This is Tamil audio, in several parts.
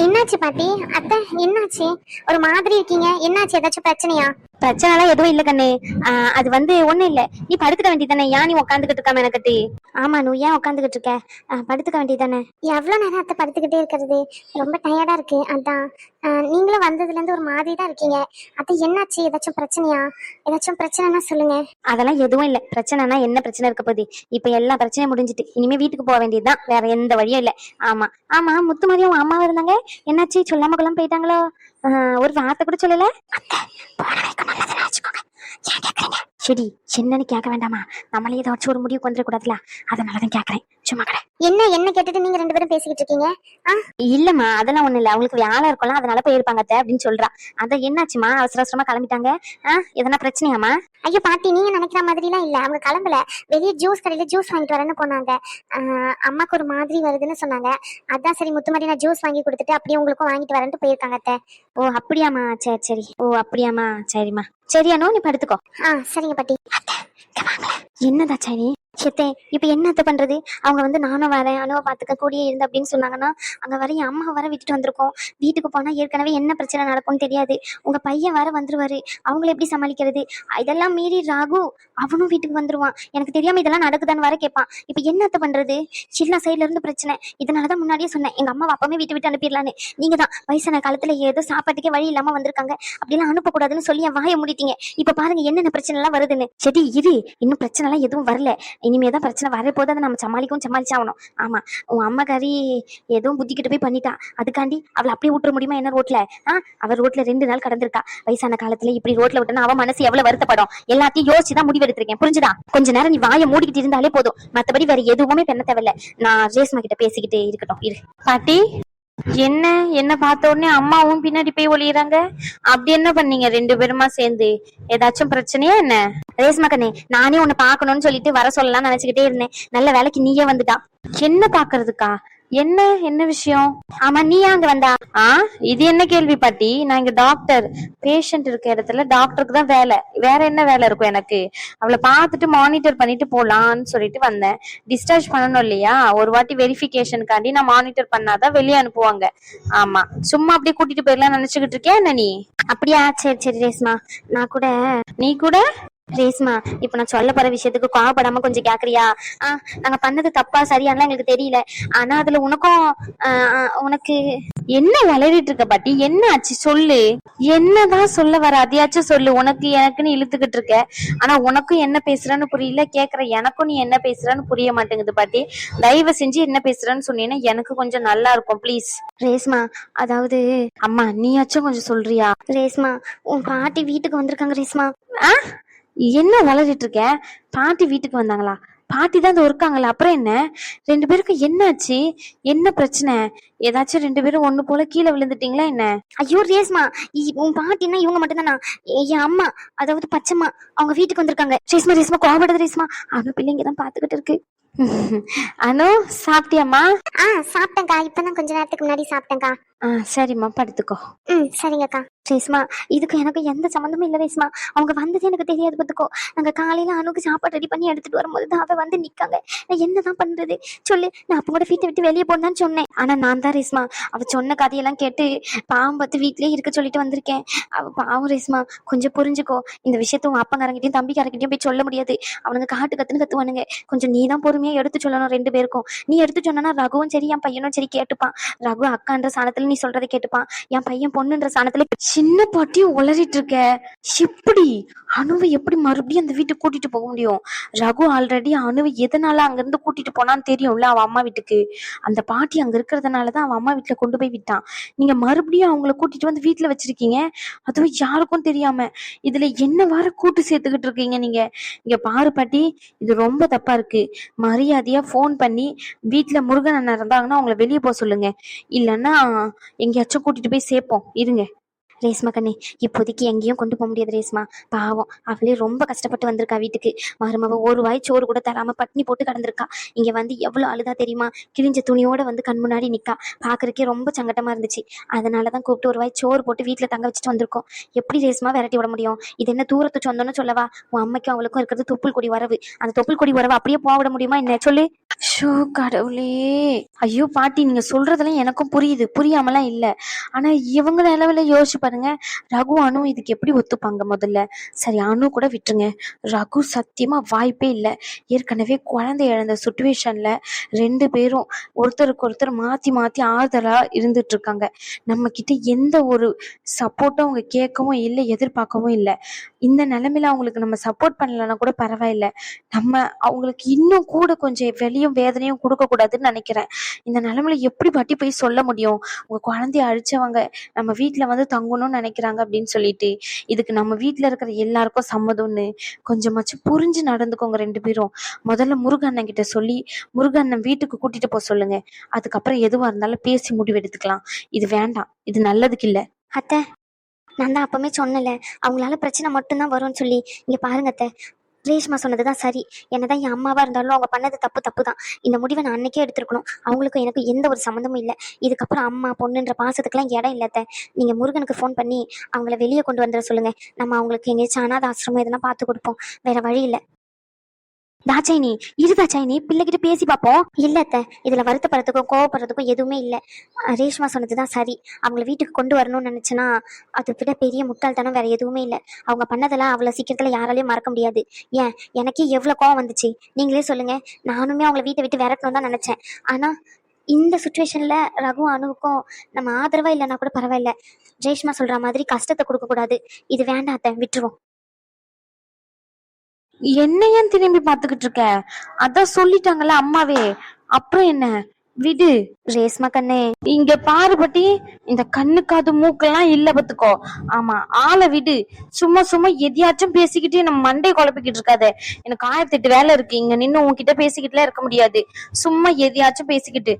என்னாச்சு பாட்டி? அத்தை என்னாச்சு? ஒரு மாதிரி இருக்கீங்க, என்னாச்சு? ஏதாச்சும் பிரச்சனையா? பிரச்சனைலாம் எதுவும் இல்ல கண்ணு. அது ஒண்ணும் இல்ல. நீ படுத்துக்க வேண்டியதானே, ஏன் நீ உட்காந்துக்கிட்டு இருக்காம எனக்கட்டி? ஆமா, நீ ஏன் உட்காந்துக்கிட்டு இருக்க? படுத்துக்க வேண்டியதானே. எவ்வளவு நேரம் அத்தை படுத்துக்கிட்டே இருக்கிறது? ரொம்ப டயர்டா இருக்கு, அதான். நீங்களும் வந்ததுல இருந்து ஒரு மாதிரி தான் இருக்கீங்க. அத்தை என்னாச்சு? ஏதாச்சும் பிரச்சனையா? ஏதாச்சும் பிரச்சனைனா சொல்லுங்க. அதெல்லாம் எதுவும் இல்ல. பிரச்சனைனா என்ன பிரச்சனை இருக்க போகுது? இப்ப எல்லா பிரச்சனையும் முடிஞ்சிட்டு இனிமே வீட்டுக்கு போக வேண்டியதுதான், வேற எந்த வழியும் இல்ல. ஆமா ஆமா, முத்து மாதிரியும் உன் அம்மாவும் இருந்தாங்க, என்னாச்சு? சொல்லாம கொள்ளாம போயிட்டாங்களோ? ஒரு வார்த்தை கூட சொல்லல. சரி, என்னன்னு கேட்க வேண்டாமா? நம்மளே ஏதாச்சும் ஒரு முடிவுக்கு வந்துட கூடாதுல, அதனாலதான் கேக்குறேன். சும்மா கடை. என்ன கேட்டுட்டு நீங்க ரெண்டு பேரும் பேசிக்கிட்டு இருக்கீங்க? இல்லம்மா, அதெல்லாம் ஒண்ணு இல்ல. அவங்களுக்கு வேலை இருக்கலாம், அதனால போயிருப்பாங்க அப்படின்னு சொல்றா. அத என்னாச்சுமா? அவசர அவசரமா கிளம்பிட்டாங்க. எதனா பிரச்சனையாமா? ஐயோ பாட்டி, நீங்க நினைக்கிற மாதிரி எல்லாம் இல்ல. அவங்க கிளம்பல, வெளியே ஜூஸ் கடையில ஜூஸ் வாங்கிட்டு வரேன்னு போனாங்க. அம்மாக்கு ஒரு மாதிரி வருதுன்னு சொன்னாங்க. அதான் சரி முத்து மாதிரி நான் ஜூஸ் வாங்கி கொடுத்துட்டு அப்படியே உங்களுக்கும் வாங்கிட்டு வரேன்ட்டு போயிருக்காங்க அத்தை. ஓ அப்படியாமா, சரி சரி. ஓ அப்படியாமா, சரிம்மா. சரியானோ, நீ படுத்துக்கோ. சரிங்க பாட்டி. என்னதா சரி சேத்தே, இப்ப என்னத்த பண்றது? அவங்க நானும் வரேன், அனுவ பாத்துக்க கூடியே இருந்து அப்படின்னு சொன்னாங்கன்னா, அங்க வர என் அம்மா வர விட்டுட்டு வந்திருக்கோம். வீட்டுக்கு போனா ஏற்கனவே என்ன பிரச்சனை நடக்கும்னு தெரியாது. உங்க பையன் வர வந்துருவாரு, அவங்கள எப்படி சமாளிக்கிறது? இதெல்லாம் மீறி ராகு அவனும் வீட்டுக்கு வந்துருவான். எனக்கு தெரியாம இதெல்லாம் நடக்குதான்னு வர கேட்பான். இப்ப என்னத்த பண்றது? எல்லா சைட்ல இருந்து பிரச்சனை. இதனாலதான் முன்னாடியே சொன்னேன், எங்க அம்மா அப்பவே வீட்டு விட்டு அனுப்பிடலான்னு. நீங்க தான் வயசான காலத்துல ஏதோ சாப்பாட்டுக்கே வழி இல்லாம வந்திருக்காங்க, அப்படிலாம் அனுப்பக்கூடாதுன்னு சொல்லி என் வாயை முடித்தீங்க. இப்ப பாருங்க என்னென்ன பிரச்சனை எல்லாம் வருதுன்னு. சரி இரு, இன்னும் பிரச்சனை எல்லாம் எதுவும் வரல. இனிமேதான் பிரச்சனை வரப்போது, அதை நம்ம சமாளிச்சாகணும். ஆமா, உன் அம்மாக்காரி எதுவும் புத்திக்கிட்டு போய் பண்ணிட்டா. அதுக்காண்டி அவளை அப்படியே விட்டுற முடியுமா என்ன ரோட்ல? அவ ரோட்ல 2 நாள் கடந்திருக்கா. வயசான காலத்துல இப்படி ரோட்ல விட்டனா அவ மனசு எவ்வளவு வருத்தப்படும். எல்லாத்தையும் யோசிச்சுதான் முடிவெடுத்திருக்கேன், புரிஞ்சுதா? கொஞ்ச நேரம் நீ வாயை மூடிக்கிட்டு இருந்தாலே போதும், மத்தபடி வேற எதுவுமே பண்ண தேவையில்ல. நான் ரேஸ்மா கிட்ட பேசிக்கிட்டே இருக்கட்டும் இரு. பாட்டி, என்ன பார்த்த உடனே அம்மாவும் பின்னாடி போய் ஒளியறாங்க? அப்படி என்ன பண்ணீங்க 2 பேருமா சேர்ந்து? ஏதாச்சும் பிரச்சனையா என்ன? ரேஸ்மா கண்ணே, நானே உன்னை பாக்கணும்னு சொல்லிட்டு வர சொல்லலாம் நினைச்சுக்கிட்டே இருந்தேன். நல்ல வேலைக்கு நீயே வந்துட்டா. என்ன பாக்குறதுக்கா? என்ன விஷயம்? ஆமா, நீ அங்க வந்தா? இது என்ன கேள்வி பாட்டி? நான் இங்க டாக்டர். பேஷண்ட் இருக்க இடத்துல டாக்டருக்கு தான் வேலை, வேற என்ன வேலை இருக்கும் எனக்கு? அவளை பார்த்துட்டு மானிட்டர் பண்ணிட்டு போலான்னு சொல்லிட்டு வந்தேன். டிஸ்சார்ஜ் பண்ணணும் இல்லையா? ஒரு வாட்டி வெரிஃபிகேஷனுக்காண்டி நான் மானிட்டர் பண்ணாதான் வெளியே அனுப்புவாங்க. ஆமா, சும்மா அப்படியே கூட்டிட்டு போயிடலாம் நினைச்சுக்கிட்டு இருக்கேன் என்ன நீ? அப்படியா? சரி சரி ரேஸ்மா. நீ கூட ரேஸ்மா, இப்ப நான் சொல்ல போற விஷயத்துக்கு கோவப்படாம கொஞ்சம் கேக்குறியா? நாங்க பண்ணது தப்பா சரியானலாம் எங்களுக்கு தெரியல. ஆனா அதுல உனக்கு என்ன வளரிட்டு இருக்க பாட்டி? என்ன ஆச்சு சொல்லு. என்னதான் சொல்ல வர, அதையாச்சும் சொல்லு. உனக்கு எனக்குன்னு இழுத்துக்கிட்டு இருக்க, ஆனா உனக்கும் என்ன பேசுறான்னு புரியல, கேக்குற எனக்கும் நீ என்ன பேசுறான்னு புரிய மாட்டேங்குது பாட்டி. தயவு செஞ்சு என்ன பேசுறான்னு சொன்னீங்கன்னா எனக்கு கொஞ்சம் நல்லா இருக்கும் ப்ளீஸ். ரேஸ்மா, அதாவது அம்மா நீயாச்சும் கொஞ்சம் சொல்றியா? ரேஸ்மா, உன் பாட்டி வீட்டுக்கு வந்திருக்காங்க ரேஸ்மா. என்ன வளரிட்டு இருக்க? பாட்டி வீட்டுக்கு வந்தாங்களா? பாட்டி தான் இருக்காங்களா? அப்புறம் என்ன? 2 பேருக்கு என்னாச்சு? என்ன பிரச்சனை? ஏதாச்சும் 2 பேரும் ஒண்ணு போல கீழே விழுந்துட்டீங்களா என்ன? ஐயோ ரேஸ்மா, உன் பாட்டின்னா இவங்க மட்டும்தானா? என் அம்மா, அதாவது பச்சைம்மா, அவங்க வீட்டுக்கு வந்திருக்காங்க. ரேஸ்மா கோவப்படுது ரேஸ்மா. அவன் பிள்ளைங்க தான் பாத்துக்கிட்டு இருக்கு. அனு, சாப்பிட்டியாம்மா? சாப்பிட்டேன்க்கா, இப்பதான் கொஞ்ச நேரத்துக்கு முன்னாடி சாப்பிட்டேன்க்கா. சரிம்மா, படுத்துக்கோ. சரிங்கக்கா. ரேஸ்மா, இதுக்கு எனக்கு எந்த சம்மந்தமும் இல்ல ரேஸ்மா. அவங்க வந்தது எனக்கு தெரியாது பார்த்துக்கோ. நாங்க காலையில அனுக்கு சாப்பாடு ரெடி பண்ணி எடுத்துட்டு வரும்போது தான் அவ வந்து நிக்காங்க. நான் என்னதான் பண்றது சொல்லு? நான் அப்ப கூட வீட்டை விட்டு வெளியே போனான்னு சொன்னேன். ஆனா நான் தான் ரேஸ்மா அவ சொன்ன கதையெல்லாம் கேட்டு பாவம் பார்த்து வீட்லயே இருக்க சொல்லிட்டு வந்திருக்கேன். அவ பாவம் ரேஸ்மா, கொஞ்சம் புரிஞ்சுக்கோ. இந்த விஷயத்த உன் அப்பங்காரங்கிட்டையும் தம்பிக்காரங்கிட்டையும் போய் சொல்ல முடியாது. அவனுங்க காட்டு கத்துன்னு கத்துவானுங்க. கொஞ்சம் நீ தான் பொறுமையா எடுத்து சொல்லணும் 2 பேருக்கும். நீ எடுத்து சொன்னா ரகுவும் சரி என் பையனும் சரி கேட்டுப்பான். ரகு அக்கான்ற சாணத்துல நீ சொல்றதை கேட்டுப்பான். என் பையன் பொண்ணுன்ற சாணத்துல. சின்ன பாட்டியும் உளறிட்டு இருக்க. எப்படி அணுவை எப்படி மறுபடியும் அந்த வீட்டுக்கு கூட்டிட்டு போக முடியும்? ரகு ஆல்ரெடி அணுவை எதனால அங்க இருந்து கூட்டிட்டு போனான்னு தெரியும்ல, அவன் அம்மா வீட்டுக்கு. அந்த பாட்டி அங்க இருக்கிறதுனாலதான் அவன் அம்மா வீட்டுல கொண்டு போய் விட்டான். நீங்க மறுபடியும் அவங்கள கூட்டிட்டு வந்து வீட்டுல வச்சிருக்கீங்க, அதுவும் யாருக்கும் தெரியாம. இதுல என்ன வார கூட்டு சேர்த்துக்கிட்டு இருக்கீங்க நீங்க? இங்க பாரு பாட்டி, இது ரொம்ப தப்பா இருக்கு. மரியாதையா போன் பண்ணி வீட்டுல முருகன் அண்ணன் இருந்தாங்கன்னா அவங்கள வெளியே போக சொல்லுங்க. இல்லைன்னா எங்கேயாச்சும் கூட்டிட்டு போய் சேர்ப்போம் இருங்க. ரேஸ்மா கண்ணே, இப்போதைக்கு எங்கேயும் கொண்டு போக முடியாது ரேஸ்மா. பாவம், அவளே ரொம்ப கஷ்டப்பட்டு வந்திருக்கா வீட்டுக்கு. மருமவ ஒரு வாய் சோறு கூட தராம பட்னி போட்டு கிடந்திருக்கா. இங்க வந்து எவ்வளவு அழுதா தெரியுமா? கிழிஞ்ச துணியோட வந்து கண் முன்னாடி நிக்கா. பாக்குறதுக்கே ரொம்ப சங்கட்டமா இருந்துச்சு. அதனாலதான் கூப்பிட்டு ஒரு வாய் சோறு போட்டு வீட்டுல தங்க வச்சுட்டு வந்திருக்கோம். எப்படி ரேஸ்மா விரட்டி விட முடியும்? இது என்ன தூரத்து சொந்தம்னு சொல்லவா? உன் அம்மைக்கும் அவளுக்கும் இருக்கிறது தொப்புள் கொடி வரவு. அந்த தொப்புள் கொடி வரவு அப்படியே போக விட முடியுமா என்ன சொல்லு? ஷோ கடவுளே! ஐயோ பாட்டி, நீங்க சொல்றதெல்லாம் எனக்கும் புரியுது, புரியாமலாம் இல்ல. ஆனா இவங்க நிலவுல யோசிச்சு பாருங்க. ரகு அனு இதுக்கு எப்படி ஒத்துப்பாங்க முதல்ல? சரி, அனு கூட விட்டுருங்க. ரகு சத்தியமா வாய்ப்பே இல்லை. ஏற்கனவே குழந்தை இழந்த சுச்சுவேஷன்ல 2 பேரும் ஒருத்தருக்கு ஒருத்தர் மாத்தி மாத்தி ஆறுதலா இருந்துட்டு இருக்காங்க. நம்ம கிட்ட எந்த ஒரு சப்போர்ட்டும் அவங்க கேட்கவும் இல்லை, எதிர்பார்க்கவும் இல்லை. இந்த நிலைமையில அவங்களுக்கு நம்ம சப்போர்ட் பண்ணலன்னா கூட பரவாயில்ல. நம்ம அவங்களுக்கு இன்னும் கூட கொஞ்சம் வெளியும் வேதனையும் கொடுக்க கூடாதுன்னு நினைக்கிறேன். இந்த நிலைமையில எப்படி பாட்டி போய் சொல்ல முடியும்? உங்க குழந்தைய அழிச்சவங்க நம்ம வீட்டுல வந்து தங்கணும்னு நினைக்கிறாங்க அப்படின்னு சொல்லிட்டு. இதுக்கு நம்ம வீட்டுல இருக்கிற எல்லாருக்கும் சம்மதம்னு கொஞ்சமாச்சும் புரிஞ்சு நடந்துக்கோங்க 2 பேரும். முதல்ல முருகண்ணன் கிட்ட சொல்லி முருகண்ணன் வீட்டுக்கு கூட்டிட்டு போக சொல்லுங்க. அதுக்கப்புறம் எதுவா இருந்தாலும் பேசி முடிவு எடுத்துக்கலாம். இது வேண்டாம், இது நல்லதுக்கு இல்ல. அத்தை, நான் தான் அப்பவுமே சொன்னல, அவங்களால பிரச்சனை மட்டும்தான் வரும்னு சொல்லி. இங்க பாருங்க அத்தை, ரேஷ்மா சொன்னதுதான் சரி. என்னதான் என் அம்மாவா இருந்தாலும் அவங்க பண்ணது தப்பு தான். இந்த முடிவை நான் அன்னைக்கே எடுத்திருக்கணும். அவங்களுக்கும் எனக்கு எந்த ஒரு சம்மந்தமும் இல்லை. இதுக்கப்புறம் அம்மா பொண்ணுன்ற பாசத்துக்குலாம் இடம் இல்லத்த. நீங்க முருகனுக்கு ஃபோன் பண்ணி அவங்கள வெளியே கொண்டு வந்துட சொல்லுங்க. நம்ம அவங்களுக்கு எங்கேயாச்சும் அனாத ஆசிரமம் எதனா பார்த்து கொடுப்போம். வேற வழி இல்லை. தாச்சாயினி, இரு தாச்சாயினி, பிள்ளைகிட்ட பேசி பார்ப்போம். இல்ல அத்தை, இதுல வருத்தப்படுறதுக்கும் கோவப்படுறதுக்கும் எதுவுமே இல்லை. ரேஷ்மா சொன்னதுதான் சரி. அவங்கள வீட்டுக்கு கொண்டு வரணும்னு நினைச்சேன்னா அதை விட பெரிய முட்டாள்தனம் வேற எதுவுமே இல்லை. அவங்க பண்ணதெல்லாம் அவ்வளவு சீக்கிரத்துல யாராலையும் மறக்க முடியாது. ஏன், எனக்கே எவ்வளவு கோவம் வந்துச்சு நீங்களே சொல்லுங்க. நானுமே அவங்கள வீட்டை விட்டு விரட்டணும் தான் நினைச்சேன். ஆனா இந்த சுச்சுவேஷன்ல ரகு அணுவுக்கும் நம்ம ஆதரவா இல்லைன்னா கூட பரவாயில்ல. ரேஷ்மா சொல்ற மாதிரி கஷ்டத்தை கொடுக்க கூடாது. இது வேண்டாம் அத்தை, விட்டுருவோம். என்ன ஏன் திரும்பி பாத்துக்கிட்டு இருக்க? அதான் சொல்லிட்டாங்கல்ல அம்மாவே, அப்புறம் என்ன? விடு. ரேஷ்மா கண்ணே, இங்க பாரு பட்டி, இந்த கண்ணு காது மூக்கெல்லாம் இல்ல பத்துக்கோ. ஆமா, ஆளை விடு. சும்மா சும்மா எதையாச்சும் பேசிக்கிட்டு நம்ம மண்டையை குழப்பிக்கிட்டு இருக்காத. எனக்கு 1008 வேலை இருக்கு. இங்க நின்னு உன்கிட்ட பேசிக்கிட்டுலாம் இருக்க முடியாது. சும்மா எதையாச்சும் பேசிக்கிட்டு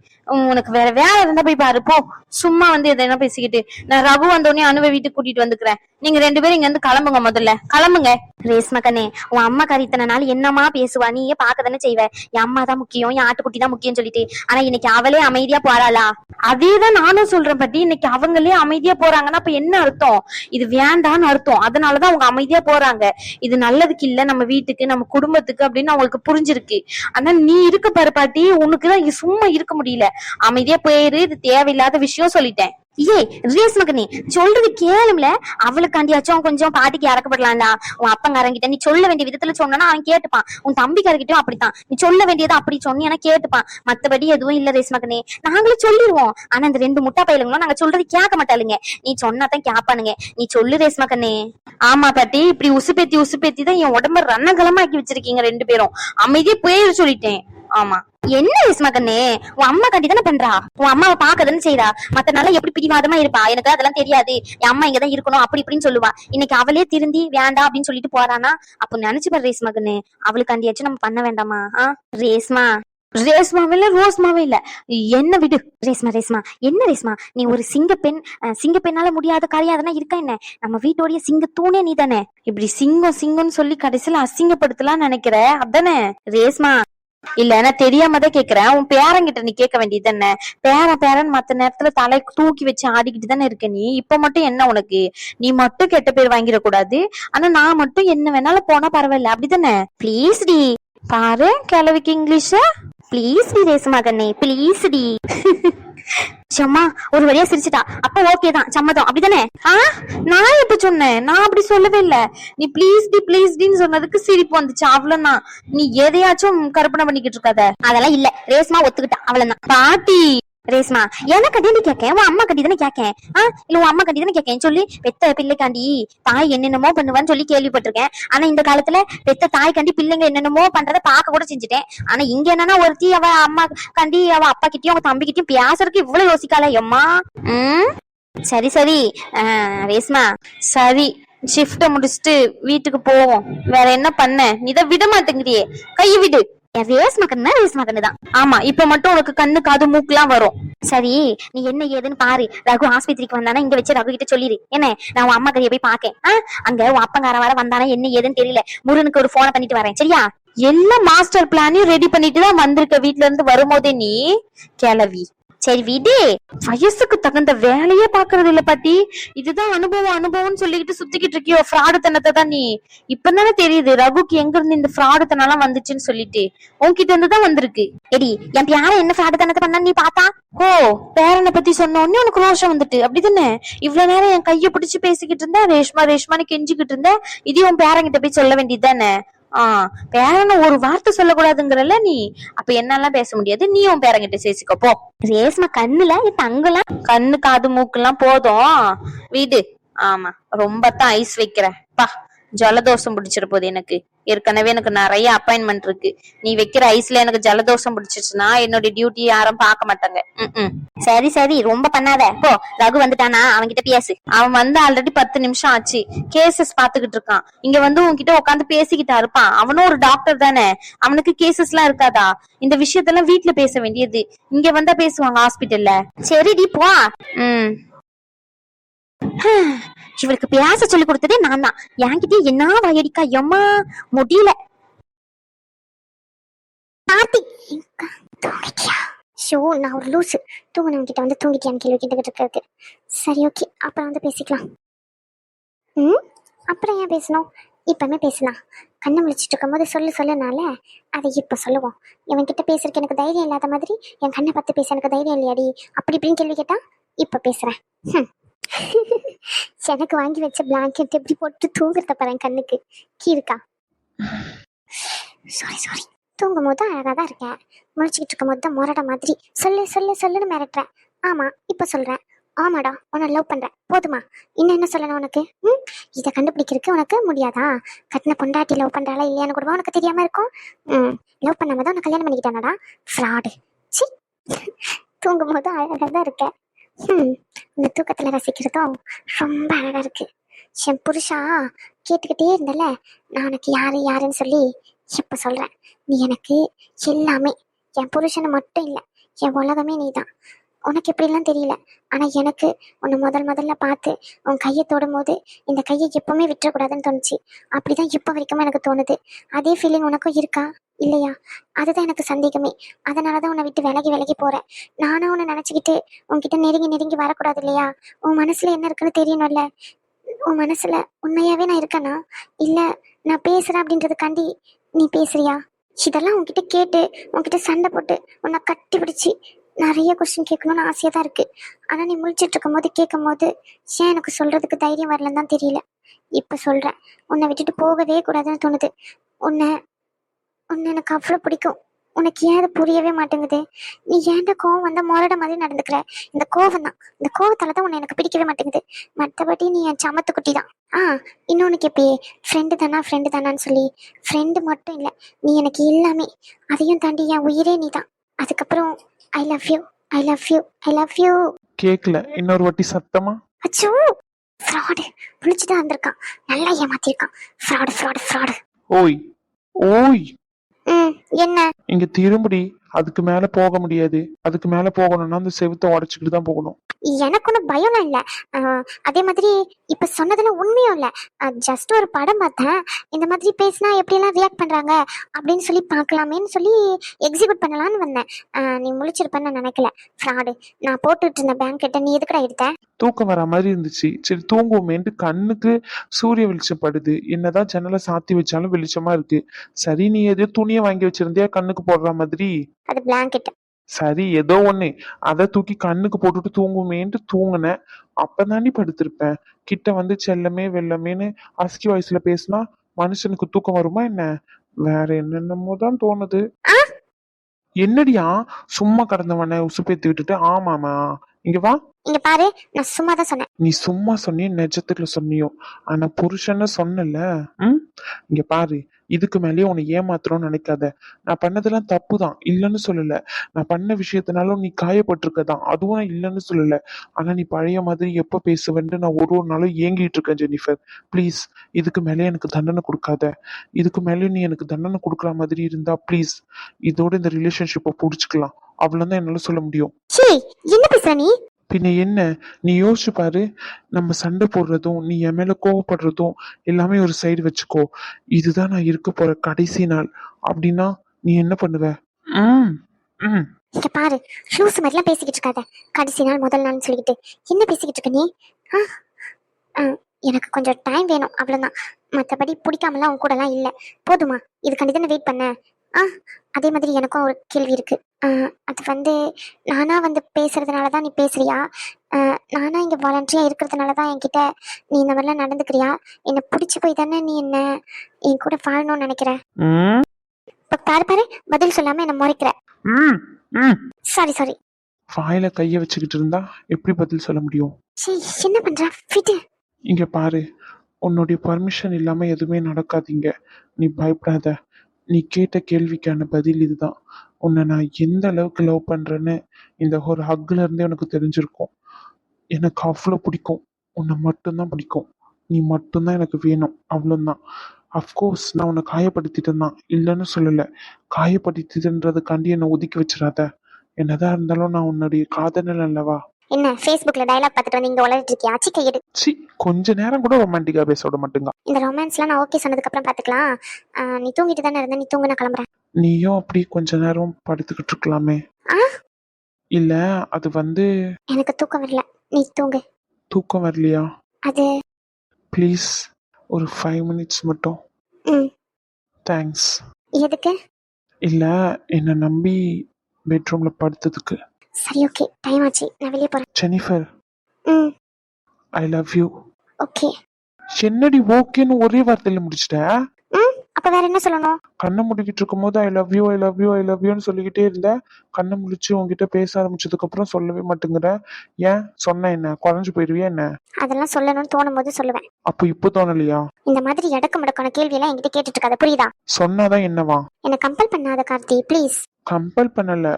உனக்கு வேற வேலை இருந்தா போய் பாரு போ. சும்மா வந்து எதனா பேசிக்கிட்டு. நான் ரகு வந்தோடனே அணுவை வீட்டுக்கு கூட்டிட்டு வந்துக்கிறேன். நீங்க 2 பேரும் இங்க இருந்து கிளம்புங்க, முதல்ல கிளம்புங்க. ரேஷ்மா கண்ணே, உன் அம்மா கறித்தன நாள் என்னமா பேசுவா? நீயே பாக்கதானே செய்வ. என் அம்மா தான் முக்கியம், என் ஆட்டுக்குட்டி தான் முக்கியம் சொல்லிட்டு. ஆனா இன்னைக்கு அவளே அமைதியா போறாளா? அதேதான் நானும் சொல்றேன் பட்டி. இன்னைக்கு அவங்களே அமைதியா போறாங்கன்னா அப்ப என்ன அர்த்தம்? இது வேண்டான்னு அர்த்தம். அதனாலதான் அவங்க அமைதியா போறாங்க. இது நல்லதுக்கு இல்ல நம்ம வீட்டுக்கு, நம்ம குடும்பத்துக்கு அப்படின்னு அவங்களுக்கு புரிஞ்சிருக்கு. ஆனா நீ இருக்க பாரு பாட்டி, உனக்குதான் சும்மா இருக்க முடியல. அமைதியா போயிரு. இது தேவையில்லாத விஷயம் சொல்லிட்டேன். ஏ ரேஷ்மா கண்ணே, சொல்றது கேளும்ல. அவளுக்காண்டியாச்சும் கொஞ்சம் பாட்டிக்கு இறக்கப்படலாம்டா. உன் அப்பங்காரங்கிட்ட நீ சொல்ல வேண்டிய விதத்துல சொன்னா அவன் கேட்டுப்பான். உன் தம்பிக்காரங்கிட்டயும் அப்படித்தான். நீ சொல்ல வேண்டியதை அப்படி சொன்னீங்கன்னா கேட்டுப்பான். மத்தபடி எதுவும் இல்ல ரேஷ்மா கண்ணே, நாங்களும் சொல்லிடுவோம். ஆனா இந்த 2 முட்டா பயிலுங்களும் நாங்க சொல்றது கேட்க மாட்டாளுங்க. நீ சொன்னாதான் கேட்பானுங்க. நீ சொல்லு ரேஷ்மா கண்ணே. ஆமா பாட்டி, இப்படி உசுப்பேத்தி தான் என் உடம்ப ரணகலமாக்கி வச்சிருக்கீங்க 2 பேரும். அமைதியா போயிரு சொல்லிட்டேன். ஆமா, என்ன ரேஷ்மா கண்ணே, உன் அம்மா கண்டி தானே பண்றா. உன் அம்மாவை பாக்கதானே செய்யறா. மத்த நாள எப்படி பிடிவாதமா இருப்பா. எனக்கு அதெல்லாம் தெரியாது. என் அம்மா இங்கதான் இருக்கணும் அப்படி இப்படின்னு சொல்லுவா. இன்னைக்கு அவளே திருந்தி வேண்டாம் அப்படின்னு சொல்லிட்டு போறானா, அப்ப நினைச்சு பாரு ரேஷ்மா கண்ணே, அவளுக்காண்டியாச்சும் நம்ம பண்ண வேண்டாமா? ரேஷ்மா, ரேஸ்மாவே ரோஸ்மாவே இல்ல. என்ன விடு. ரேஷ்மா என்ன ரேஷ்மா, நீ ஒரு சிங்கப்பெண்ணால முடியாத காரியம் அதெல்லாம் இருக்கா என்ன? நம்ம வீட்டோடைய சிங்கத்தூணே நீ தானே. இப்படி சிங்கம்னு சொல்லி கடைசியில அசிங்கப்படுத்தலாம் நினைக்கிற அதானே? ரேஷ்மா, இல்ல நான் தெரியாம தான் கேக்குறேன். உன் பேரங்கிட்ட நீ கேட்க வேண்டியது தானே? பேரன் மத்த நேரத்துல தலை தூக்கி வச்சு ஆடிக்கிட்டு தானே இருக்க நீ. இப்ப மட்டும் என்ன உனக்கு? நீ மட்டும் கெட்ட பேர் வாங்கிட கூடாது. ஆனா நான் மட்டும் என்ன வேணாலும் போனா பரவாயில்ல, அப்படிதானே? ப்ளீஸ் டி. பாரு கிழவிக்கு இங்கிலீஷ். ப்ளீஸ் டி ரேஷ்மா கண்ணே, ப்ளீஸ் டி. சம்மா ஒரு வழியா சிரிச்சுட்டா. அப்ப ஓகே தான், சம்மதம் அப்படிதானே? நான் எப்ப சொன்னேன்? நான் அப்படி சொல்லவே இல்ல. நீ ப்ளீஸ் டின்னு சொன்னதுக்கு சிரிப்பு வந்துச்சு, அவ்வளவுதான். நீ எதையாச்சும் கற்பனை பண்ணிக்கிட்டு இருக்காத. அதெல்லாம் இல்ல, ரேஷ்மா ஒத்துக்கிட்டா, அவ்வளவுதான். பாட்டி ரேஷ்மா, எனக்கு கட்டி கேக்கேன், உன் அம்மா கட்டி தானே கேக்கேன். இல்ல உன் அம்மா கட்டி தானே கேக்கேன். சொல்லி பெத்த பிள்ளைக்காண்டி தாய் என்னென்னமோ பண்ணுவான்னு சொல்லி கேள்விப்பட்டிருக்கேன். ஆனா இந்த காலத்துல பெத்த தாய் கண்டி பிள்ளைங்க என்னென்னமோ பண்றத பாக்க கூட செஞ்சுட்டேன். ஆனா இங்க என்னன்னா ஒருத்தி அவ அம்மா கண்டி அவ அப்பா கிட்டயும் அவ தம்பி கிட்டயும் பேசுறதுக்கு இவ்வளவு யோசிக்காள எம்மா. சரி ரேஷ்மா, சரி ஷிஃப்ட முடிச்சுட்டு வீட்டுக்கு போவோம். வேற என்ன பண்ண? நீதான் விட மாட்டேங்கிறியே, கையை விடு. என் ரேஸ்மா கண்ணு ரேஸ்மா கண்ணு தான். ஆமா, இப்ப மட்டும் உனக்கு கண்ணு காது மூக்குலாம் வரும். சரி, நீ என்ன ஏதுன்னு பாரு. ரகு ஆஸ்பத்திரிக்கு வந்தானா இங்க வச்சு ரகு கிட்ட சொல்லிடு. என்ன, நான் உன் அம்மா கறியை போய் பாக்கேன். அங்க உன் அப்பங்கார வர வந்தானா என்ன ஏதுன்னு தெரியல. முருகனுக்கு ஒரு போனை பண்ணிட்டு வரேன், சரியா? எல்லா மாஸ்டர் பிளானையும் ரெடி பண்ணிட்டு தான் வந்திருக்க வீட்ல இருந்து வரும்போதே நீ கிளவி. சரி விடு. வயசுக்கு தகுந்த வேலையே பாக்குறது இல்ல பாட்டி. இதுதான் அனுபவம்னு சொல்லிக்கிட்டு சுத்திக்கிட்டு இருக்கியோ ஃப்ராடு தனத்தை தான் நீ. இப்பதானே தெரியுது ரகுக்கு எங்க இருந்து இந்த ஃப்ராடு தனம்லாம் வந்துச்சுன்னு சொல்லிட்டு. உன்கிட்ட இருந்து தான் வந்திருக்கு. எடி, என் யார என்ன ஃப்ராடு தனத்தை பண்ணா நீ பார்த்தா? ஓ, பேரனை பத்தி சொன்ன உடனே உனக்கு ரோஷம் வந்துட்டு அப்படிதானே? இவ்வளவு நேரம் என் கைய பிடிச்சு பேசிக்கிட்டு இருந்த, ரேஷ்மான்னு கெஞ்சிக்கிட்டு இருந்த. இதையும் உன் பேரங்கிட்ட போய் சொல்ல வேண்டியதுதானே? பேரனை ஒரு வார்த்தை சொல்லக்கூடாதுங்கிறல்ல நீ. அப்ப என்னெல்லாம் பேச முடியாது, நீ உன் பேரங்கிட்ட பேசிக்கோ போ. ரேஸ்மா கண்ணுல என் தங்கலாம். கண்ணு காது மூக்கெல்லாம் போதும், வீடு. ஆமா, ரொம்ப தான் ஐஸ் வைக்கிற பா. ஜலதோஷம் பிடிச்சிட போகுது எனக்கு. ஏற்கனவே எனக்கு நிறைய அப்பாயின்மெண்ட் இருக்கு. நீ வைக்கிற ஐஸ்ல எனக்கு ஜலதோஷம் பிடிச்சிச்சுன்னா என்னோட டியூட்டி யாரும் பார்க்க மாட்டாங்க. சரி சரி, ரொம்ப பண்ணாத போ. ரகு வந்துட்டானா அவன்கிட்ட பேசு. அவன் வந்து ஆல்ரெடி 10 நிமிஷம் ஆச்சு. கேசஸ் பாத்துக்கிட்டு இருக்கான். இங்க வந்து உன்கிட்ட உட்காந்து பேசிக்கிட்டா இருப்பான். அவனும் ஒரு டாக்டர் தானே, அவனுக்கு கேசஸ் எல்லாம் இருக்காதா? இந்த விஷயத்தெல்லாம் வீட்டுல பேச வேண்டியது. இங்க வந்தா பேசுவாங்க ஹாஸ்பிட்டல்ல. சரிடி போ. இவளுக்கு பேச சொல்லி கொடுத்ததே நான் தான். என்கிட்ட என்ன வயடிக்கா எம்மா முடியல. ஷோ, நான் ஒரு லூசு. தூங்கினவங்க கிட்ட வந்து தூங்கிட்டியான்னு கேள்வி கேட்டுக்கிட்டு இருக்கிறது. சரி ஓகே, அப்புறம் வந்து பேசிக்கலாம். அப்புறம் ஏன் பேசணும்? இப்பவுமே பேசலாம். கண்ணை முழிச்சிட்டு இருக்கும் போது சொல்லுனால அதை இப்ப சொல்லுவோம். இவன் கிட்ட பேசுறதுக்கு எனக்கு தைரியம் இல்லாத மாதிரி என் கண்ணை பார்த்து பேச எனக்கு தைரியம் இல்லையாடி? அப்படி இப்படின்னு கேள்வி கேட்டா இப்ப பேசுறேன். எனக்கு வாங்கி வச்ச பிளாங்கெட் எப்படி போட்டு தூங்குறத பாரு கண்ணுக்கு கீழ்க்கா. சாரி, தூங்கும் போது அழகா தான் இருக்கேன். முழிச்சுக்கிட்டு இருக்கும் போது தான் மொரட மாதிரி சொல்லுன்னு மிரட்டுறேன். ஆமா, இப்ப சொல்றேன். ஆமாடா, உன்னை லவ் பண்றேன். போதுமா? இன்னும் என்ன சொல்லணும் உனக்கு? இதை கண்டுபிடிக்கிறதுக்கு உனக்கு முடியாதா? கட்டின பொண்டாட்டி லவ் பண்றாளா இல்லையான்னு கூட உனக்கு தெரியாம இருக்கும். லவ் பண்ணாம தான் உனக்கு கல்யாணம் பண்ணிக்கிட்டானடா ஃப்ராடு. சி, தூங்கும் போது அழகா தான் இருக்கேன். இந்த தூக்கத்துல ரசிக்கிறதும் ரொம்ப அழகா இருக்கு. என் புருஷா கேட்டுக்கிட்டே இருந்தல, நான் உனக்கு யாருன்னு சொல்லி இப்ப சொல்றேன். நீ எனக்கு எல்லாமே. என் புருஷனை மட்டும் இல்ல, என் உலகமே நீதான். உனக்கு எப்படிலாம் தெரியல, ஆனா எனக்கு உன்னை முதல்ல பார்த்து உன் கையை தொடும் போது இந்த கையை எப்பவுமே விட்டுறக்கூடாதுன்னு தோணுச்சு. அப்படிதான் இப்ப வரைக்கும் எனக்கு தோணுது. அதே ஃபீலிங் உனக்கும் இருக்கா இல்லையா? அதுதான் எனக்கு சந்தேகமே. அதனாலதான் உன்னை விட்டு விலகி போறேன். நானும் உன்னை நினைச்சுக்கிட்டு உன்கிட்ட நெருங்கி வரக்கூடாது இல்லையா? உன் மனசுல என்ன இருக்குன்னு தெரியணும்ல. உன் மனசுல உண்மையாவே நான் இருக்கேனா இல்ல நான் பேசுறேன் அப்படின்றதுக்காண்டி நீ பேசுறியா? இதெல்லாம் உன்கிட்ட கேட்டு உன்கிட்ட சண்டை போட்டு உன்னை கட்டி பிடிச்சி நிறைய கொஸ்டின் கேட்கணும்னு ஆசையா தான் இருக்கு. ஆனா நீ முழிச்சிட்டு இருக்கும் போது கேட்கும் போது ஏன் எனக்கு சொல்றதுக்கு தைரியம் வரலன்னு தான் தெரியல. இப்ப சொல்றேன், உன்னை விட்டுட்டு போகவே கூடாதுன்னு தோணுது. உன்னை எனக்கு அவ்வளவு பிடிக்கும். உனக்கு ஏன் அது புரியவே மாட்டேங்குது? நீ ஏன்டா கோவம் வந்தா மொரட மாதிரி நடந்துக்கிற? இந்த கோவம் தான், இந்த கோவத்தாலதான் உன்னை எனக்கு பிடிக்கவே மாட்டேங்குது. மற்றபடி நீ என் சமத்து குட்டி தான். இன்னொன்னு கேப்பே, ஃப்ரெண்டு தானான்னு சொல்லி. ஃப்ரெண்டு மட்டும் இல்ல, நீ எனக்கு எல்லாமே. அதையும் தாண்டி என் உயிரே நீ தான். அதுக்கப்புறம் ஐ லவ் யூ. கேக்கல, இன்னொரு வாட்டி சத்தமா. அச்சோ, ஃப்ராடு புளிச்சுதான் வந்திருக்கான். நல்லா ஏமாத்திருக்கான். ஃப்ராடு. ஓய் என்ன? இங்க திரும்படி. அதுக்கு மேல போக முடியாது. அதுக்கு மேல போகணும்னா அந்த செவுத்தை உடைச்சுக்கிட்டு தான் போகணும். எனக்கு ஒன்றும் பயம்லாம் இல்லை. அதே மாதிரி இப்ப சொன்னதுல உண்மையும் இல்லை. ஜஸ்ட் ஒரு படம் பார்த்தேன். இந்த மாதிரி பேசினா எப்படியெல்லாம் ரியாக்ட் பண்றாங்க அப்படின்னு சொல்லி பார்க்கலாமேன்னு சொல்லி எக்ஸிக்யூட் பண்ணலான்னு வந்தேன். நீ முழிச்சிருப்பேன்னு நான் நினைக்கல. ஃப்ராடு. நான் போட்டுட்டு இருந்த பேங்கெட்டை நீ எதுக்கடா எடுத்த? தூக்கம் வர மாதிரி இருந்துச்சு. சரி தூங்குவோமேன்ட்டு கண்ணுக்கு சூரிய வெளிச்சம் படுது. என்னதான் ஜன்னலை சாத்தி வச்சாலும் வெளிச்சமா இருக்கு. சரி, நீ எதோ துணியை வாங்கி வச்சிருந்தியா கண்ணுக்கு போடுற மாதிரி? அது பிளாங்கெட். சரி, ஏதோ ஒண்ணு அதை தூக்கி கண்ணுக்கு போட்டுட்டு தூங்குமேன்ட்டு தூங்குனேன். அப்பதாண்டி படுத்திருப்பேன். கிட்ட வந்து செல்லமே வெள்ளமேன்னு அஸ்கி வயசுல பேசினா மனுஷனுக்கு தூக்கம் வருமா என்ன? வேற என்னென்னமோ தான் தோணுது. என்னடியா சும்மா கடந்தவன உசுப்பேத்தி விட்டுட்டு ஆமாமா இங்க வா. இங்க பாரு, நான் சும்மா தான் சொன்னேன். நீ சும்மா சொன்னியோ நிஜத்துல சொன்னியோ, ஆனா புருஷன்னு சொன்னல. ம் இங்க பாரு, இதுக்கு மேலேயே உன்னை ஏமாத்துறோம்னு நினைக்காத. நான் பண்ணதெல்லாம் தப்பு தான், இல்லைன்னு சொல்லல. நான் பண்ண விஷயத்தினாலும் நீ காயப்பட்டிருக்கதான், அதுவும் நான் இல்லைன்னு சொல்லல. ஆனா நீ பழைய மாதிரி எப்ப பேசுவேன்ட்டு நான் ஒரு ஒரு நாளும் ஏங்கிட்டு இருக்கேன் ஜெனிஃபர். ப்ளீஸ், இதுக்கு மேலே எனக்கு தண்டனை கொடுக்காத. இதுக்கு மேலே நீ எனக்கு தண்டனை கொடுக்குற மாதிரி இருந்தா ப்ளீஸ், இதோட இந்த ரிலேஷன்ஷிப்பை புடிச்சுக்கலாம். அவ்வளவுதான் என்னால சொல்ல முடியும். சீ, என்ன பேசுற நீ? பின்ன என்ன, நீ யோசிச்சு பாரு. நம்ம சண்டை போடுறதும் நீ என் மேல கோவப்படுறதும் எல்லாமே ஒரு சைடு வச்சுக்கோ. இதுதான் நான் இருக்க போற கடைசி நாள் அப்படின்னா நீ என்ன பண்ணுவ? ம் ம் இங்க பாரு, ஷூஸ் மாதிரிலாம் பேசிக்கிட்டு இருக்காத. கடைசி நாள் முதல் நாள்னு சொல்லிக்கிட்டு என்ன பேசிக்கிட்டு இருக்க நீ? ஆ, ஆ, எனக்கு கொஞ்சம் டைம் வேணும், அவ்வளவுதான். மற்றபடி பிடிக்காமலாம் உன் கூடலாம் இல்லை. போதுமா? இதுக்காண்டி தானே வெயிட் பண்ண? ஆ, அதே மாதிரி எனக்கும் ஒரு கேள்வி இருக்கு. அது வந்து நானா வந்து பேசுறதுனால தான் நீ பேசுறியா? நானா இங்க வாலண்டரியா இருக்கிறதுனால தான் என்கிட்ட நீ இந்த மாதிரிலாம் நடந்துக்கிறியா? என்னை பிடிச்சி போய் தானே நீ என்ன என் கூட வாழணும்னு நினைக்கிற? ம் இப்ப பாரு பாரு, பதில் சொல்லாம என்ன முறைக்கிற. ம் ம் சாரி. வாயில கைய வச்சுக்கிட்டு இருந்தா எப்படி பதில் சொல்ல முடியும்? சீ, என்ன பண்ற? விட்டு. இங்க பாரு, உன்னுடைய பர்மிஷன் இல்லாம எதுவுமே நடக்காதீங்க. நீ பயப்படாத. நீ கேட்ட கேள்விக்கான பதில் இதுதான். உன்னை நான் எந்த அளவுக்கு லவ் பண்றேன்னு இந்த ஒரு ஹக்ல இருந்தே உனக்கு தெரிஞ்சிருக்கும். எனக்கு அவ்வளோ பிடிக்கும். உன்னை மட்டும்தான் பிடிக்கும். நீ மட்டும்தான் எனக்கு வேணும், அவ்வளோதான். அஃப்கோர்ஸ் நான் உன்னை காயப்படுத்திட்டேன் தான், இல்லைன்னு சொல்லலை. காயப்படுத்திட்டுன்றதுக்காண்டி என்னை ஒதுக்கி வச்சிடாத. என்னதான் இருந்தாலும் நான் உன்னுடைய காதலன் அல்லவா? என்ன ஃபேஸ்புக்ல டயலாக் பார்த்துட்டு வந்து இங்க உளறிட்டு இருக்கியா? சிக்க எடு. சி, கொஞ்ச நேரம் கூட ரொமான்டிக்கா பேச விட மாட்டேங்க. இந்த ரொமான்ஸ்லாம் நான் ஓகே சொன்னதுக்கு அப்புறம் பாத்துக்கலாம். நீ தூங்கிட்டு தானே இருந்த, நீ தூங்கு, நான் கிளம்புறேன். நீயும் அப்படி கொஞ்ச நேரம் படுத்துக்கிட்டு இருக்கலாமே. ஆ, இல்ல, அது வந்து எனக்கு தூக்கம் வரல, நீ தூங்கு. தூக்கம் வரலையா? அது ப்ளீஸ் ஒரு 5 மினிட்ஸ் மட்டும். ம் தேங்க்ஸ். எதுக்கு? இல்ல, என்னை நம்பி பெட்ரூம்ல படுத்ததுக்கு. சரி, ஓகே, டைம் ஆச்சு, நான் வெளியே போறேன். ஜெனிஃபர், ம் ஐ லவ் யூ. ஓகே. என்னடி ஓகேன்னு ஒரே வார்த்தையில முடிச்சிட்ட? அப்ப வேற என்ன சொல்லணும்? கண்ணை முடிக்கிட்டு இருக்கும் போது I love you I love you I love யூன்னு சொல்லிக்கிட்டே இருந்த. கண்ணை முடிச்சு உங்ககிட்ட பேச ஆரம்பிச்சதுக்கு அப்புறம் சொல்லவே மாட்டேங்கிற. ஏன்? சொன்ன என்ன குறைஞ்சு போயிருவியா என்ன? அதெல்லாம் சொல்லணும்னு தோணும் போது சொல்லுவேன். அப்போ இப்போ தோணலையா? இந்த மாதிரி எடக்கு முடக்கான கேள்வி எல்லாம் என்கிட்ட கேட்டுட்டு இருக்காத, புரியுதா? சொன்னாதான் என்னவா? என்ன கம்பல் பண்ணாத கார்த்தி, ப்ளீஸ். கம்பல் பண்ணல,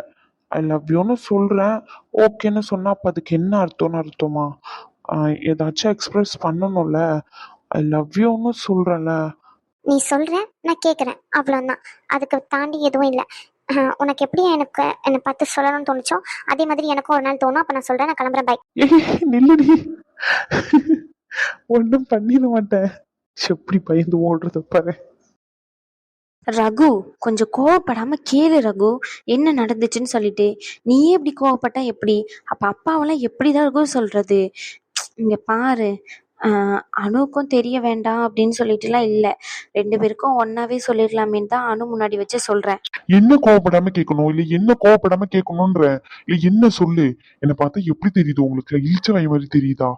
ஐ லவ் யூன்னு சொல்றேன். ஓகேன்னு சொன்னா அப்ப அதுக்கு என்ன அர்த்தமா? ஏதாச்சும் எக்ஸ்பிரஸ் பண்ணணும்ல. ஐ லவ் யூன்னு சொல்றேன்ல. நீ சொல்ற, நான் கேட்குறேன், அவ்வளோதான். அதுக்கு தாண்டி எதுவும் இல்லை. உனக்கு எப்படி என்னை பார்த்து சொல்லணும்னு தோணுச்சோ அதே மாதிரி எனக்கும் ஒரு நாள் தோணும். அப்போ நான் சொல்கிறேன், நான் கிளம்புறேன், பை. நில்லுடி, ஒன்றும் பண்ணிட மாட்டேன். எப்படி பயந்து ஓடுறத பாரு. ரகு, கொஞ்சம் கோவப்படாம கேளு ரகு, என்ன நடந்துச்சுன்னு சொல்லிட்டு. நீயே இப்படி கோவப்பட்டா எப்படி? அப்ப அப்பாவெல்லாம் எப்படிதான் ரகு சொல்றது? இங்க பாரு, அணுவுக்கும் தெரிய வேண்டாம் அப்படின்னு சொல்லிட்டுலாம் இல்லை. 2 பேருக்கும் ஒன்னாவே சொல்லிடலாமேன்னு தான் அணு முன்னாடி வச்சு சொல்றேன். என்ன கோவப்படாம கேட்கணும், இல்ல என்ன கோவப்படாம கேட்கணும்ன்ற, இல்ல என்ன சொல்லு. என்ன பார்த்தா எப்படி தெரியுது உங்களுக்கு? இழிச்ச வாய் மாதிரி தெரியுதா?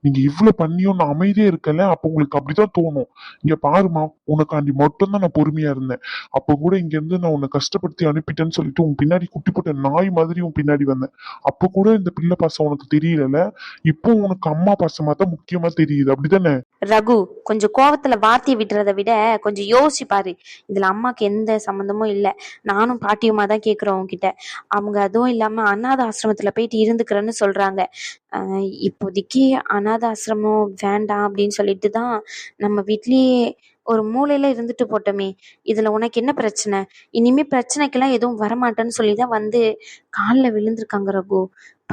நீங்க இவ்வளவு பண்ணியும் நான் அமைதியா இருக்கல, அப்ப உங்களுக்கு அப்படிதான் தோணும். இங்க பாருமா, உனக்காண்டி மட்டும்தான் நான் பொறுமையா இருந்தேன். அப்ப கூட இங்க இருந்து நான் உன்னை கஷ்டப்படுத்தி அனுப்பிட்டேன்னு சொல்லிட்டு உன் பின்னாடி குட்டி போட்ட நாய் மாதிரி உன் பின்னாடி வந்தேன். அப்ப கூட இந்த பிள்ளை பாசம் உனக்கு தெரியல. இப்போ உனக்கு அம்மா பாசமா தான் முக்கியமா தெரியுது, அப்படிதானே? ரகு, கொஞ்சம் கோவத்துல வார்த்தையை விடுறதை விட கொஞ்சம் யோசிச்சு பாரு. இதுல அம்மாக்கு எந்த சம்மந்தமும் இல்லை. நானும் பாட்டியுமா தான் கேட்குறோம் உங்ககிட்ட. அவங்க அதுவும் இல்லாம அனாதை ஆசிரமத்துல போயிட்டு இருந்துக்கிறேன்னு சொல்றாங்க. இப்போதைக்கு அனாதை ஆசிரமம் வேண்டாம் அப்படின்னு சொல்லிட்டு தான் நம்ம வீட்லயே ஒரு மூலையில இருந்துட்டு போட்டோமே. இதுல உனக்கு என்ன பிரச்சனை? இனிமே பிரச்சனைக்கெல்லாம் எதுவும் வரமாட்டேன்னு சொல்லிதான் வந்து காலில் விழுந்திருக்காங்க ரகு.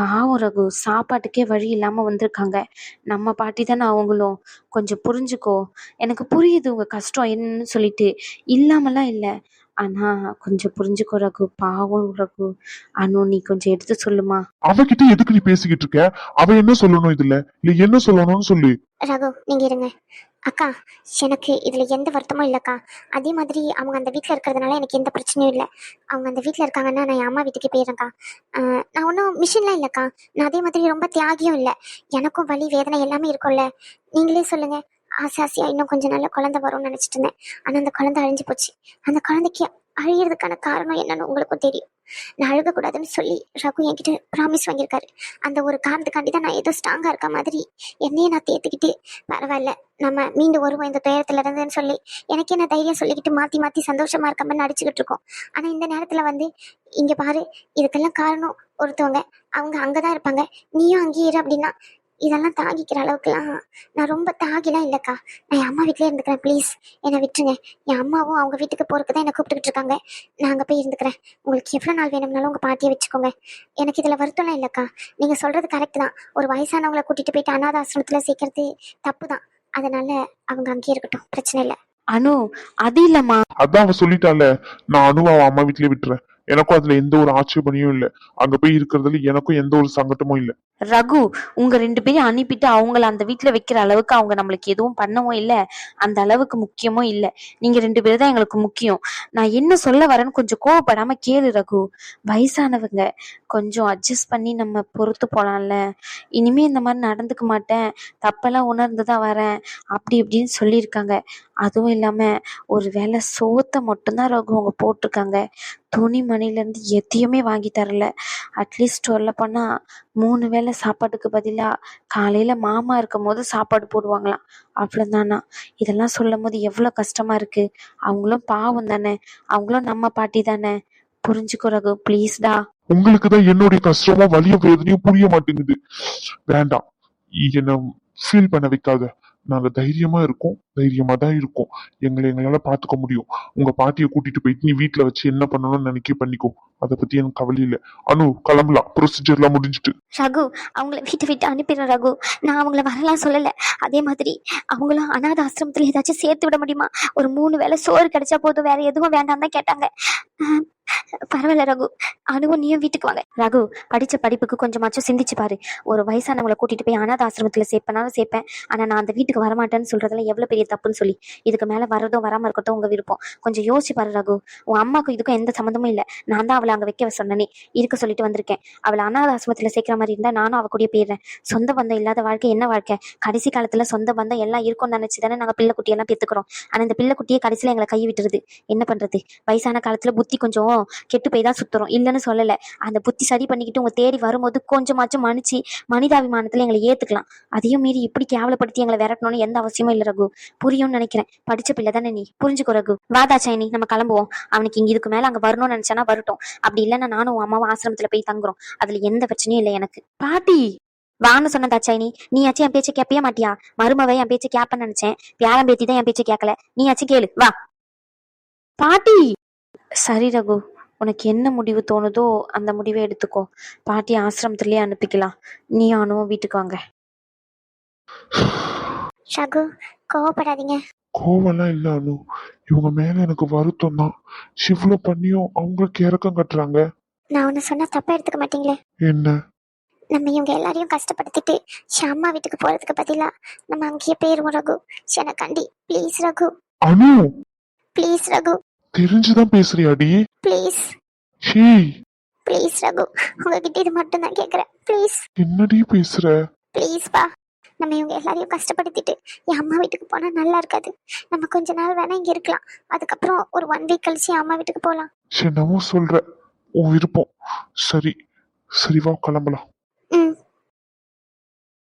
பாவம் ரகு, சாப்பாட்டுக்கே வழி இல்லாம வந்திருக்காங்க. நம்ம பாட்டி தானே அவங்களும். கொஞ்சம் புரிஞ்சுக்கோ. எனக்கு புரியுது உங்க கஷ்டம் என்னன்னு சொல்லிட்டு, இல்லாமலாம் இல்லை. ஆனா கொஞ்சம் புரிஞ்சுக்கோ ரகு, பாவம் ரகு. அனு, நீ கொஞ்சம் எடுத்து சொல்லுமா. அவகிட்ட எதுக்கு நீ பேசிக்கிட்டு இருக்க? அவ என்ன சொல்லணும் இதுல? இல்ல என்ன சொல்லணும்னு சொல்லு. ரகு, நீங்க இருங்க. அக்கா, எனக்கு இதுல எந்த வருத்தமும் இல்லக்கா. அதே மாதிரி அவங்க அந்த வீட்டுல இருக்கிறதுனால எனக்கு எந்த பிரச்சனையும் இல்லை. அவங்க அந்த வீட்டுல இருக்காங்கன்னா நான் என் அம்மா வீட்டுக்கு போயிடுறேன்க்கா. நான் ஒன்றும் மிஷின்லாம் இல்லைக்கா. நான் அதே மாதிரி ரொம்ப தியாகியும் இல்லை. எனக்கும் வலி வேதனை எல்லாமே இருக்கும்ல. நீங்களே சொல்லுங்க. ஆசையா இன்னும் கொஞ்சம் நல்ல குழந்தை வரும்னு நினைச்சிட்டு இருந்தேன். ஆனா அந்த குழந்தை அழிஞ்சு போச்சு. அந்த குழந்தைக்கு அழியறதுக்கான காரணம் என்னன்னு உங்களுக்கும் தெரியும். நான் அழுகக்கூடாதுன்னு சொல்லி ரகு என்கிட்ட ப்ராமிஸ் வாங்கியிருக்காரு. அந்த ஒரு காரணத்துக்காண்டி தான் நான் ஏதோ ஸ்ட்ராங்காக இருக்க மாதிரி என்னையே நான் தேத்துக்கிட்டு பரவாயில்ல நம்ம மீண்டு வருவோம் இந்த துயரத்துல இருந்துன்னு சொல்லி எனக்கு என்ன தைரியம் சொல்லிக்கிட்டு மாற்றி மாற்றி சந்தோஷமா இருக்க மாதிரி நடிச்சுக்கிட்டு இருக்கோம். ஆனால் இந்த நேரத்தில் வந்து இங்கே பாரு, இதுக்கெல்லாம் காரணம் ஒருத்தவங்க, அவங்க அங்கே தான் இருப்பாங்க, நீயும் அங்கேயே இரு அப்படின்னா இதெல்லாம் தாங்கிக்கிற அளவுக்குலாம் நான் ரொம்ப தாகிலாம் இல்லைக்கா. நான் என் அம்மா வீட்டிலே இருந்துக்கிறேன், ப்ளீஸ் என்னை விட்டுருங்க. என் அம்மாவும் அவங்க வீட்டுக்கு போகிறதுக்கு தான் என்னை கூப்பிட்டுக்கிட்டு இருக்காங்க. நான் அங்கே போய் இருந்துக்கிறேன். உங்களுக்கு எவ்வளோ நாள் வேணும்னாலும் உங்கள் பாட்டியை வச்சுக்கோங்க. எனக்கு இதில் வருத்தம்லாம் இல்லைக்கா. நீங்கள் சொல்கிறது கரெக்ட் தான். ஒரு வயசானவங்களை கூட்டிகிட்டு போயிட்டு அனாத ஆசிரமத்தில் சேர்க்கறது தப்பு தான். அதனால அவங்க அங்கேயே இருக்கட்டும், பிரச்சனை இல்லை. அனு, அது இல்லம்மா. அதான் அவ சொல்லிட்டால, நான் அனுவ அவ அம்மா வீட்லயே விட்டுறேன். எனக்கும் அதுல எந்த ஒரு ஆட்சேபனையும் இல்ல. அங்க போய் இருக்கிறதுல எனக்கும் எந்த ஒரு சங்கட்டமும் இல்ல. ரகு, உங்க 2 பேரையும் அனுப்பிட்டு அவங்கள அந்த வீட்டுல வைக்கிற அளவுக்கு அவங்க நம்மளுக்கு எதுவும் பண்ணவும் இல்ல, அந்த அளவுக்கு முக்கியமும் இல்ல. நீங்க 2 பேரும் தான் எங்களுக்கு முக்கியம். நான் என்ன சொல்ல வரேன்னு கொஞ்சம் கோவப்படாம கேளு ரகு. வயசானவங்க, கொஞ்சம் அட்ஜஸ்ட் பண்ணி நம்ம பொறுத்து போலாம்ல. இனிமே இந்த மாதிரி நடந்துக்க மாட்டேன், தப்பெல்லாம் உணர்ந்துதான் வரேன், அப்படி இப்படின்னு சொல்லியிருக்காங்க. அதுவும் இல்லாம ஒரு வேளை சோத்தை மட்டும்தான் ரகு அவங்க போட்டிருக்காங்க. துணி மணில இருந்து எதையுமே வாங்கி தரல. அட்லீஸ்ட் சொல்ல போனா 3 வேளை சாப்பாட்டுக்கு பதிலா காலையில மாமா இருக்கும் போது சாப்பாடு போடுவாங்களாம், அவ்வளவுதானா. இதெல்லாம் சொல்லும் போது எவ்வளவு கஷ்டமா இருக்கு. அவங்களும் பாவம் தானே, அவங்களும் நம்ம பாட்டி தானே. புரிஞ்சுக்கோ ரகு, ப்ளீஸ்டா. உங்களுக்குதான் என்னுடைய கஷ்டமும் வலிய வேதனையும் புரிய மாட்டேங்குது. வேண்டாம், என்ன ஃபீல் பண்ண வைக்காத. நாங்க தைரியமா இருக்கோம், தைரியமா தான் இருக்கோம். எங்களால பாத்துக்க முடியும். உங்க பாட்டியை கூட்டிட்டு போயிட்டு நீ வீட்டுல வச்சு என்ன பண்ணணும்னு நினைக்க பண்ணிக்கோ. அதை பத்தி எனக்கு கவலை இல்லை. அனு, கிளம்பலாம், ப்ரொசீஜர் எல்லாம் முடிஞ்சிட்டு. ரகு, அவங்கள வீட்டை விட்டு அனுப்பிடுறேன் ரகு. நான் அவங்கள வரலாம் சொல்லலை. அதே மாதிரி அவங்களும் அனாத ஆசிரமத்தில் ஏதாச்சும் சேர்த்து விட முடியுமா? ஒரு 3 வேளை சோறு கிடைச்சா போதும், வேற எதுவும் வேண்டாம் தான் கேட்டாங்க. பரவாயில்ல ரகு, அனுவும் நீயும் வீட்டுக்கு வாங்க. ரகு, படிச்ச படிப்புக்கு கொஞ்சமாச்சும் சிந்திச்சு பாரு. ஒரு வயசானவங்களை கூட்டிட்டு போய் அனாத ஆசிரமத்துல சேர்ப்பனாலும் சேர்ப்பேன், ஆனா நான் அந்த வீட்டுக்கு வரமாட்டேன்னு சொல்றதுல எவ்வளவு பெரிய தப்புன்னு சொல்லி. இதுக்கு மேல வரதும் வராம இருக்கட்டும் உங்க விருப்பம். கொஞ்சம் யோசிச்சு பாரு ரகு. உன் அம்மாக்கும் இதுக்கும் எந்த சம்மந்தமும் இல்லை. நான் தான் அவளை அங்க வைக்க சொன்னனே, இருக்க சொல்லிட்டு வந்திருக்கேன். அவளை அனாத ஆசிரமத்துல சேர்க்கிற மாதிரி இருந்தா நானும் அவ கூடயே போயிடுறேன். சொந்த பந்தம் இல்லாத வாழ்க்கை என்ன வாழ்க்கை? கடைசி காலத்துல சொந்த பந்தம் எல்லாம் இருக்கும்னு நினைச்சுதானே நாங்க பிள்ளை குட்டியெல்லாம் பெத்துக்கிறோம். ஆனா இந்த பிள்ளை குட்டியை கடைசியில எங்களை கை விட்டுருது. என்ன பண்றது? வயசான காலத்துல புத்தி கொஞ்சம் கெட்டு போய் தான் சுத்துறோம், இல்லைன்னு சொல்லல. அந்த புத்தி சரி பண்ணிக்கிட்டு உங்க தேடி வரும்போது கொஞ்சமாச்சும் மன்னிச்சு மனிதாபிமானத்துல எங்களை ஏத்துக்கலாம். அதையும் மீறி இப்படி கேவலப்படுத்தி எங்களை விரட்டணும்னு எந்த அவசியமும் இல்லை ரகு. புரியும்னு நினைக்கிறேன். படிச்ச பிள்ளை தானே நீ, புரிஞ்சுக்கோ ரகு. வாதா சைனி, நம்ம கிளம்புவோம். அவனுக்கு இங்க இதுக்கு மேல அங்க வரணும்னு நினைச்சானா வரட்டும். அப்படி இல்லைன்னா நானும் உன் அம்மாவும் ஆசிரமத்துல போய் தங்குறோம். அதுல எந்த பிரச்சனையும் இல்லை எனக்கு. பாட்டி வான்னு சொன்னதா சைனி, நீயாச்சும் என் பேச்சை கேட்பே மாட்டியா? மருமவை என் பேச்சை கேப்பன்னு நினைச்சேன், பேரம் பேத்தி தான் என் பேச்சை கேட்கல. நீயாச்சும் கேளு வா. பாட்டி சரி ரகு, உனக்கு என்ன முடிவு தோணுதோ அந்த முடிவை எடுத்துக்கோ. பாட்டி ஆசிரமத்திலேயே அனுப்பிக்கலாம். நீ அனுவும் வீட்டுக்கு வாங்க. ரகு, கோவப்படாதீங்க. கோவம்லாம் இல்ல அனு, இவங்க மேல எனக்கு வருத்தம் தான். இவ்வளவு பண்ணியும் அவங்களுக்கு இறக்கம் கட்டுறாங்க. நான் ஒன்று சொன்னா தப்பா எடுத்துக்க மாட்டீங்களே? என்ன? நம்ம இவங்க எல்லாரையும் கஷ்டப்படுத்திட்டு அம்மா வீட்டுக்கு போறதுக்கு பதிலா நம்ம அங்கேயே போயிருவோம் ரகு. எனக்காண்டி ப்ளீஸ் ரகு, அனு, ப்ளீஸ் ரகு, தெரிஞ்சுதான் பேசுறியாடி? ப்ளீஸ் ஹே, ப்ளீஸ் ரகு, உங்ககிட்ட இது மட்டும் தான் கேட்குறேன். ப்ளீஸ் என்னடி பேசுற? ப்ளீஸ் பா. நம்ம இவங்க எல்லாரையும் கஷ்டப்படுத்திட்டு என் அம்மா வீட்டுக்கு போனா நல்லா இருக்காது. நம்ம கொஞ்ச நாள் வேணா இங்க இருக்கலாம், அதுக்கப்புறம் ஒரு 1 வீக் கழிச்சு என் அம்மா வீட்டுக்கு போகலாம். என்னமோ சொல்ற, உன் விருப்பம். சரி, சரி வா கிளம்பலாம்.